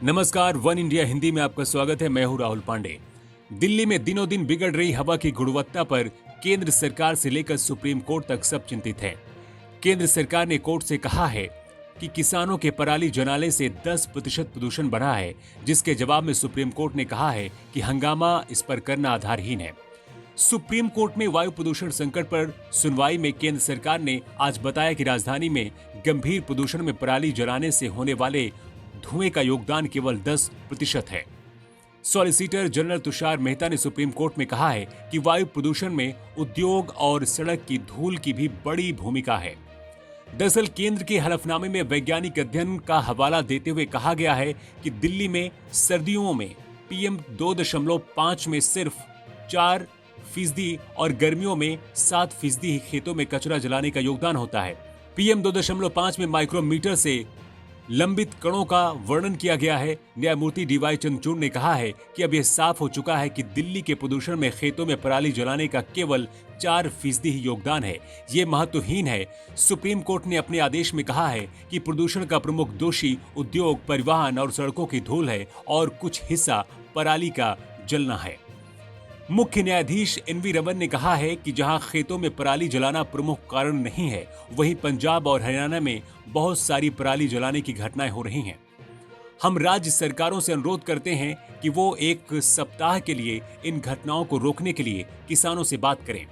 नमस्कार, one India Hindi में आपका स्वागत है। मैं हूं राहुल पांडे। दिल्ली में दिनों दिन बिगड़ रही हवा की गुणवत्ता पर केंद्र सरकार से लेकर सुप्रीम कोर्ट तक सब चिंतित हैं। केंद्र सरकार ने कोर्ट से कहा है कि किसानों के पराली जलाने से 10% प्रदूषण बढ़ा है, जिसके जवाब में सुप्रीम कोर्ट ने कहा है कि हंगामा इस पर करना आधारहीन है। सुप्रीम कोर्ट में वायु प्रदूषण संकट पर सुनवाई में केंद्र सरकार ने आज बताया कि राजधानी में गंभीर प्रदूषण में पराली जलाने से होने वाले धुएं का योगदान केवल 10% है। सॉलिसिटर जनरल तुषार मेहता ने सुप्रीम कोर्ट में कहा है कि वायु प्रदूषण में उद्योग और सड़क की धूल की भी बड़ी भूमिका है। दरअसल केंद्र के हलफनामे में वैज्ञानिक अध्ययन का हवाला देते हुए कहा गया है कि दिल्ली में सर्दियों में PM 2.5 में सिर्फ 4% और गर्मियों में 7% ही खेतों में कचरा जलाने का योगदान होता है। PM 2.5 में माइक्रोमीटर से लंबित कणों का वर्णन किया गया है। न्यायमूर्ति DY चंद्रचूड़ ने कहा है कि अब यह साफ हो चुका है कि दिल्ली के प्रदूषण में खेतों में पराली जलाने का केवल 4% ही योगदान है। ये महत्वहीन है। सुप्रीम कोर्ट ने अपने आदेश में कहा है कि प्रदूषण का प्रमुख दोषी उद्योग, परिवहन और सड़कों की धूल है और कुछ हिस्सा पराली का जलना है। मुख्य न्यायाधीश NV रमन ने कहा है कि जहां खेतों में पराली जलाना प्रमुख कारण नहीं है, वहीं पंजाब और हरियाणा में बहुत सारी पराली जलाने की घटनाएं हो रही हैं। हम राज्य सरकारों से अनुरोध करते हैं कि वो एक सप्ताह के लिए इन घटनाओं को रोकने के लिए किसानों से बात करें।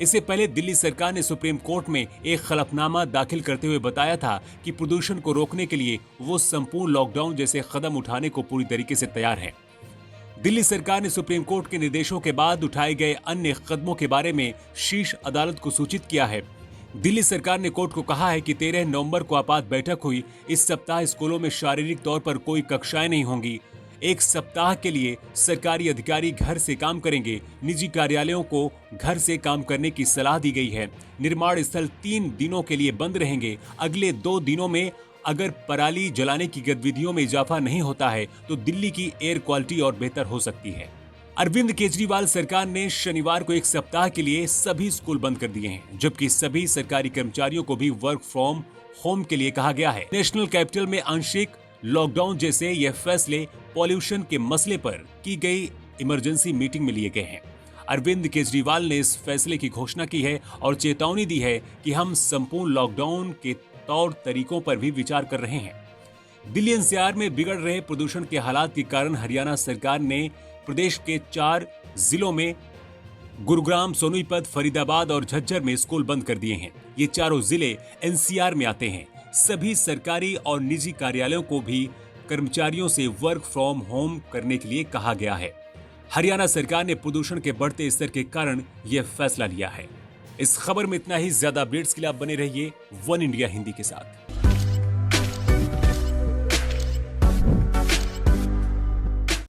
इससे पहले दिल्ली सरकार ने सुप्रीम कोर्ट में एक हलफनामा दाखिल करते हुए बताया था कि प्रदूषण को रोकने के लिए वो संपूर्ण लॉकडाउन जैसे कदम उठाने को पूरी तरीके से तैयार है। दिल्ली सरकार ने सुप्रीम कोर्ट के निर्देशों के बाद उठाए गए अन्य कदमों के बारे में शीर्ष अदालत को सूचित किया है। दिल्ली सरकार ने कोर्ट को कहा है कि 13 नवंबर को आपात बैठक हुई। इस सप्ताह स्कूलों में शारीरिक तौर पर कोई कक्षाएं नहीं होंगी। एक सप्ताह के लिए सरकारी अधिकारी घर से काम करेंगे। निजी कार्यालयों को घर से काम करने की सलाह दी गई है। निर्माण स्थल 3 दिनों के लिए बंद रहेंगे। अगले 2 दिनों में अगर पराली जलाने की गतिविधियों में इजाफा नहीं होता है तो दिल्ली की एयर क्वालिटी और बेहतर हो सकती है। अरविंद केजरीवाल सरकार ने शनिवार को एक सप्ताह के लिए सभी स्कूल बंद कर दिए हैं, जबकि सभी सरकारी कर्मचारियों को भी वर्क फ्रॉम होम के लिए कहा गया है। नेशनल कैपिटल में आंशिक लॉकडाउन जैसे यह फैसले पॉल्यूशन के मसले पर की गई इमरजेंसी मीटिंग में लिए गए हैं। अरविंद केजरीवाल ने इस फैसले की घोषणा की है और चेतावनी दी है कि हम संपूर्ण लॉकडाउन के तौर तरीकों पर भी विचार कर रहे हैं। दिल्ली NCR में बिगड़ रहे प्रदूषण के हालात के कारण हरियाणा सरकार ने प्रदेश के 4 जिलों में गुरुग्राम, सोनीपत, फरीदाबाद और झज्जर में स्कूल बंद कर दिए हैं। ये चारों जिले NCR में आते हैं। सभी सरकारी और निजी कार्यालयों को भी कर्मचारियों से वर्क फ्रॉम होम करने के लिए कहा गया है। हरियाणा सरकार ने प्रदूषण के बढ़ते स्तर के कारण यह फैसला लिया है। इस खबर में इतना ही। ज्यादा अपडेट्स के लिए आप बने रहिए वन इंडिया हिंदी के साथ।